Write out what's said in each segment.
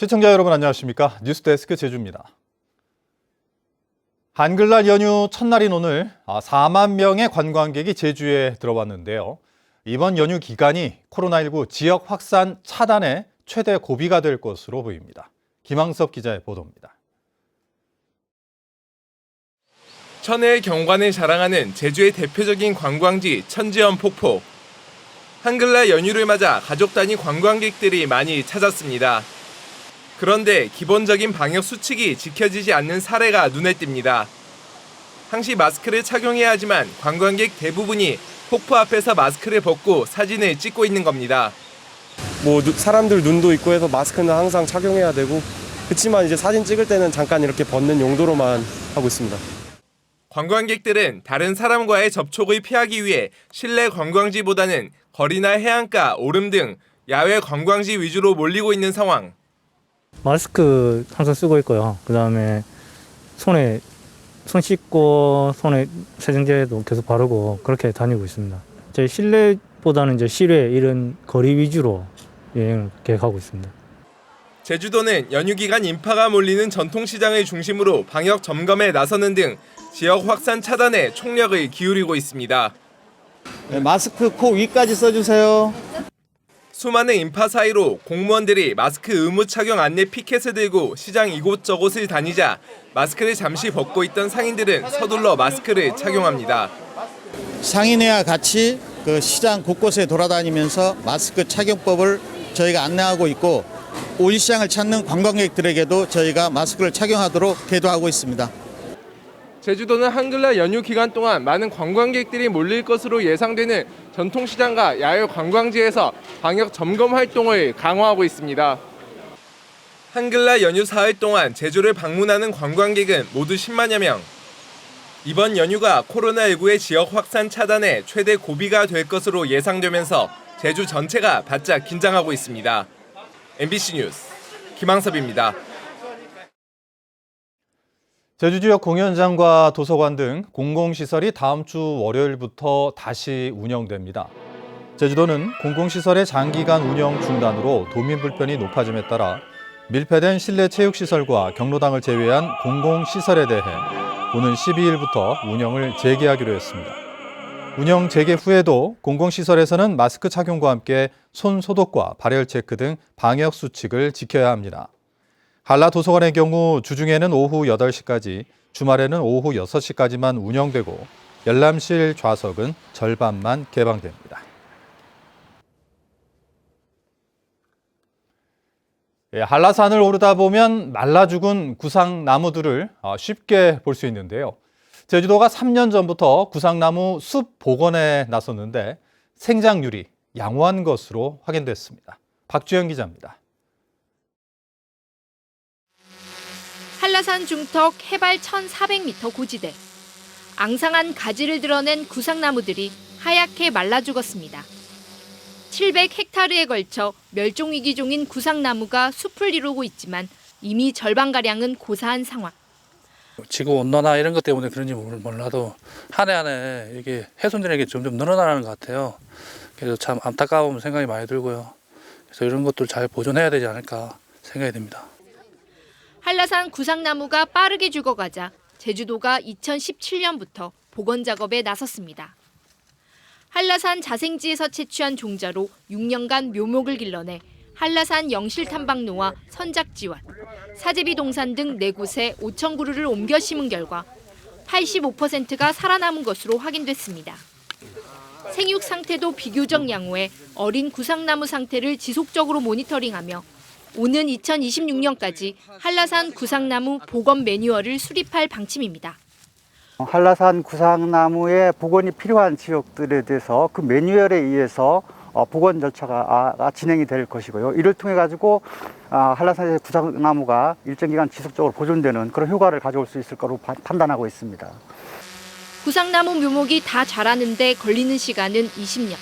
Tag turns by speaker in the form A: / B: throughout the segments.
A: 시청자 여러분 안녕하십니까? 뉴스데스크 제주입니다. 한글날 연휴 첫날인 오늘 4만 명의 관광객이 제주에 들어왔는데요. 이번 연휴 기간이 코로나19 지역 확산 차단의 최대 고비가 될 것으로 보입니다. 김항섭 기자의 보도입니다.
B: 천혜의 경관을 자랑하는 제주의 대표적인 관광지 천지연 폭포. 한글날 연휴를 맞아 가족 단위 관광객들이 많이 찾았습니다. 그런데 기본적인 방역 수칙이 지켜지지 않는 사례가 눈에 띕니다. 항시 마스크를 착용해야 하지만 관광객 대부분이 폭포 앞에서 마스크를 벗고 사진을 찍고 있는 겁니다.
C: 사람들 눈도 있고 해서 마스크는 항상 착용해야 되고, 그렇지만 이제 사진 찍을 때는 잠깐 이렇게 벗는 용도로만 하고 있습니다.
B: 관광객들은 다른 사람과의 접촉을 피하기 위해 실내 관광지보다는 거리나 해안가, 오름 등 야외 관광지 위주로 몰리고 있는 상황.
D: 마스크 항상 쓰고 있고요. 그다음에 손 씻고 손에 세정제도 계속 바르고 그렇게 다니고 있습니다. 저희 실내보다는 이제 실외 이런 거리 위주로 여행을 계획하고 있습니다.
B: 제주도는 연휴 기간 인파가 몰리는 전통시장을 중심으로 방역 점검에 나서는 등 지역 확산 차단에 총력을 기울이고 있습니다.
E: 네, 마스크 코 위까지 써주세요.
B: 수많은 인파 사이로 공무원들이 마스크 의무 착용 안내 피켓을 들고 시장 이곳저곳을 다니자 마스크를 잠시 벗고 있던 상인들은 서둘러 마스크를 착용합니다.
E: 상인회와 같이 그 시장 곳곳에 돌아다니면서 마스크 착용법을 저희가 안내하고 있고, 올 시장을 찾는 관광객들에게도 저희가 마스크를 착용하도록 계도하고 있습니다.
B: 제주도는 한글날 연휴 기간 동안 많은 관광객들이 몰릴 것으로 예상되는 전통시장과 야외 관광지에서 방역 점검 활동을 강화하고 있습니다. 한글날 연휴 사흘 동안 제주를 방문하는 관광객은 모두 10만여 명. 이번 연휴가 코로나19의 지역 확산 차단에 최대 고비가 될 것으로 예상되면서 제주 전체가 바짝 긴장하고 있습니다. MBC 뉴스 김항섭입니다.
A: 제주 지역 공연장과 도서관 등 공공시설이 다음 주 월요일부터 다시 운영됩니다. 제주도는 공공시설의 장기간 운영 중단으로 도민 불편이 높아짐에 따라 밀폐된 실내 체육시설과 경로당을 제외한 공공시설에 대해 오는 12일부터 운영을 재개하기로 했습니다. 운영 재개 후에도 공공시설에서는 마스크 착용과 함께 손 소독과 발열 체크 등 방역 수칙을 지켜야 합니다. 한라도서관의 경우 주중에는 오후 8시까지, 주말에는 오후 6시까지만 운영되고 열람실 좌석은 절반만 개방됩니다. 한라산을 오르다 보면 말라 죽은 구상나무들을 쉽게 볼 수 있는데요. 제주도가 3년 전부터 구상나무 숲 복원에 나섰는데 생장률이 양호한 것으로 확인됐습니다. 박주영 기자입니다.
F: 한라산 중턱 해발 1,400m 고지대. 앙상한 가지를 드러낸 구상나무들이 하얗게 말라 죽었습니다. 700헥타르에 걸쳐 멸종위기종인 구상나무가 숲을 이루고 있지만 이미 절반가량은 고사한 상황.
G: 지구온난화 이런 것 때문에 그런지 몰라도 한 해 한 해 이게 훼손되는 게 점점 늘어나는 것 같아요. 그래서 참 안타까운 생각이 많이 들고요. 그래서 이런 것들 잘 보존해야 되지 않을까 생각이 듭니다.
F: 한라산 구상나무가 빠르게 죽어가자 제주도가 2017년부터 복원 작업에 나섰습니다. 한라산 자생지에서 채취한 종자로 6년간 묘목을 길러내 한라산 영실탐방로와 선작지원, 사제비 동산 등 4곳에 5천 그루를 옮겨 심은 결과 85%가 살아남은 것으로 확인됐습니다. 생육 상태도 비교적 양호해 어린 구상나무 상태를 지속적으로 모니터링하며 오는 2026년까지 한라산 구상나무 복원 매뉴얼을 수립할 방침입니다.
H: 한라산 구상나무의 복원이 필요한 지역들에 대해서 그 매뉴얼에 의해서 복원 절차가 진행이 될 것이고요. 이를 통해 가지고 한라산의 구상나무가 일정 기간 지속적으로 보존되는 그런 효과를 가져올 수 있을 거로 판단하고 있습니다.
F: 구상나무 묘목이 다 자라는데 걸리는 시간은 20년.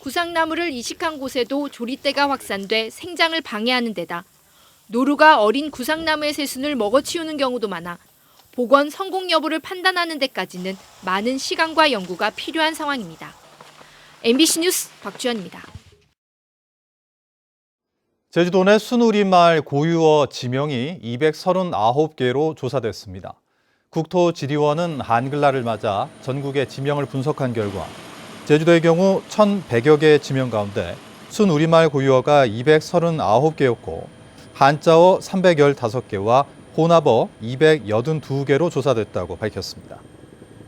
F: 구상나무를 이식한 곳에도 조리대가 확산돼 생장을 방해하는 데다 노루가 어린 구상나무의 새순을 먹어치우는 경우도 많아 복원 성공 여부를 판단하는 데까지는 많은 시간과 연구가 필요한 상황입니다. MBC 뉴스 박주연입니다.
A: 제주도 내 순우리말 고유어 지명이 239개로 조사됐습니다. 국토지리원은 한글날을 맞아 전국의 지명을 분석한 결과 제주도의 경우 1,100여 개의 지명 가운데 순우리말 고유어가 239개였고 한자어 315개와 혼합어 282개로 조사됐다고 밝혔습니다.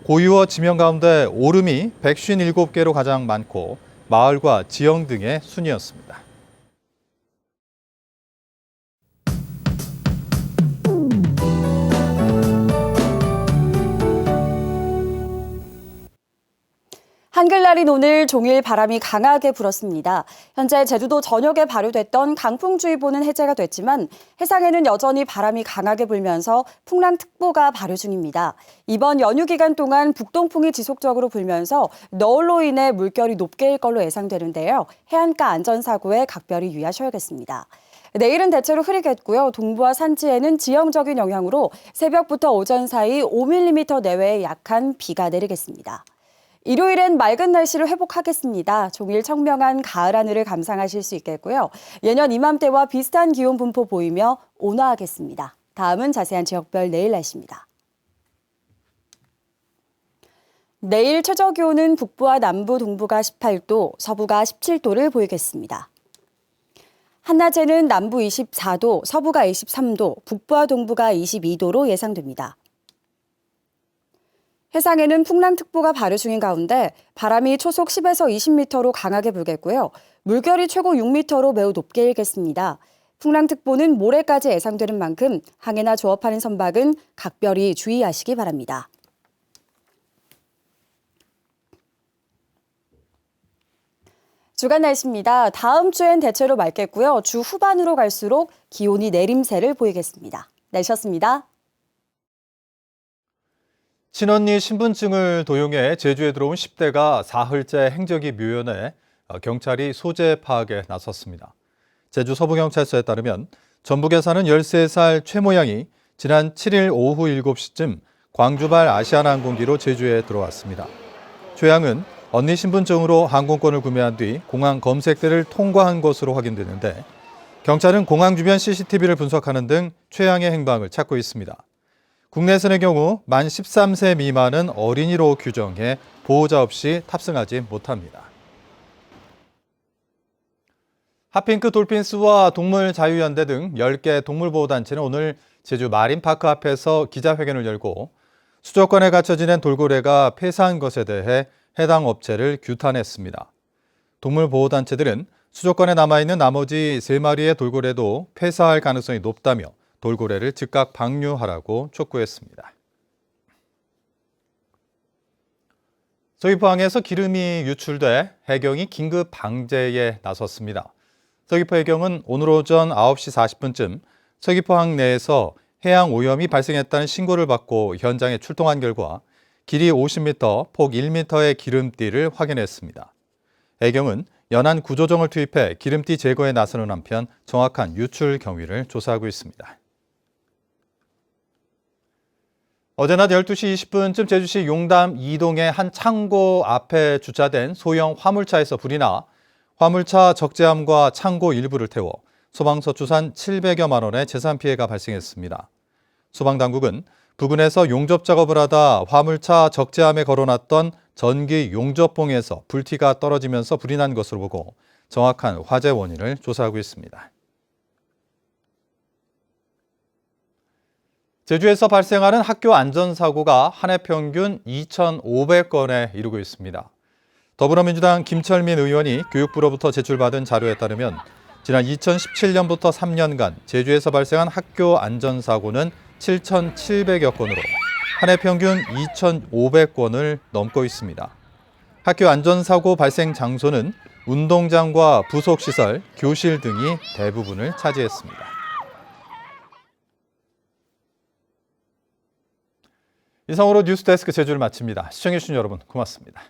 A: 고유어 지명 가운데 오름이 157개로 가장 많고 마을과 지형 등의 순이었습니다.
I: 한글날인 오늘 종일 바람이 강하게 불었습니다. 현재 제주도 전역에 발효됐던 강풍주의보는 해제가 됐지만 해상에는 여전히 바람이 강하게 불면서 풍랑특보가 발효 중입니다. 이번 연휴 기간 동안 북동풍이 지속적으로 불면서 너울로 인해 물결이 높게 일 걸로 예상되는데요. 해안가 안전사고에 각별히 유의하셔야겠습니다. 내일은 대체로 흐리겠고요. 동부와 산지에는 지형적인 영향으로 새벽부터 오전 사이 5mm 내외의 약한 비가 내리겠습니다. 일요일엔 맑은 날씨를 회복하겠습니다. 종일 청명한 가을 하늘을 감상하실 수 있겠고요. 예년 이맘때와 비슷한 기온 분포 보이며 온화하겠습니다. 다음은 자세한 지역별 내일 날씨입니다. 내일 최저 기온은 북부와 남부, 동부가 18도, 서부가 17도를 보이겠습니다. 한낮에는 남부 24도, 서부가 23도, 북부와 동부가 22도로 예상됩니다. 해상에는 풍랑특보가 발효 중인 가운데 바람이 초속 10에서 20m로 강하게 불겠고요. 물결이 최고 6m로 매우 높게 일겠습니다. 풍랑특보는 모레까지 예상되는 만큼 항해나 조업하는 선박은 각별히 주의하시기 바랍니다. 주간 날씨입니다. 다음 주엔 대체로 맑겠고요. 주 후반으로 갈수록 기온이 내림세를 보이겠습니다. 날씨였습니다.
A: 친언니 신분증을 도용해 제주에 들어온 10대가 사흘째 행적이 묘연해 경찰이 소재 파악에 나섰습니다. 제주 서부경찰서에 따르면 전북에 사는 13살 최 모양이 지난 7일 오후 7시쯤 광주발 아시아나항공기로 제주에 들어왔습니다. 최 양은 언니 신분증으로 항공권을 구매한 뒤 공항 검색대를 통과한 것으로 확인되는데 경찰은 공항 주변 CCTV를 분석하는 등 최 양의 행방을 찾고 있습니다. 국내선의 경우 만 13세 미만은 어린이로 규정해 보호자 없이 탑승하지 못합니다. 핫핑크 돌핀스와 동물자유연대 등 10개 동물보호단체는 오늘 제주 마린파크 앞에서 기자회견을 열고 수족관에 갇혀 지낸 돌고래가 폐사한 것에 대해 해당 업체를 규탄했습니다. 동물보호단체들은 수족관에 남아있는 나머지 3마리의 돌고래도 폐사할 가능성이 높다며 돌고래를 즉각 방류하라고 촉구했습니다. 서귀포항에서 기름이 유출돼 해경이 긴급 방제에 나섰습니다. 서귀포 해경은 오늘 오전 9시 40분쯤 서귀포항 내에서 해양 오염이 발생했다는 신고를 받고 현장에 출동한 결과 길이 50m, 폭 1m의 기름띠를 확인했습니다. 해경은 연안 구조정을 투입해 기름띠 제거에 나서는 한편 정확한 유출 경위를 조사하고 있습니다. 어제 낮 12시 20분쯤 제주시 용담 2동의 한 창고 앞에 주차된 소형 화물차에서 불이 나 화물차 적재함과 창고 일부를 태워 소방서 추산 700여만 원의 재산 피해가 발생했습니다. 소방당국은 부근에서 용접 작업을 하다 화물차 적재함에 걸어놨던 전기 용접봉에서 불티가 떨어지면서 불이 난 것으로 보고 정확한 화재 원인을 조사하고 있습니다. 제주에서 발생하는 학교 안전사고가 한 해 평균 2,500건에 이르고 있습니다. 더불어민주당 김철민 의원이 교육부로부터 제출받은 자료에 따르면 지난 2017년부터 3년간 제주에서 발생한 학교 안전사고는 7,700여 건으로 한 해 평균 2,500건을 넘고 있습니다. 학교 안전사고 발생 장소는 운동장과 부속시설, 교실 등이 대부분을 차지했습니다. 이상으로 뉴스데스크 제주를 마칩니다. 시청해주신 여러분 고맙습니다.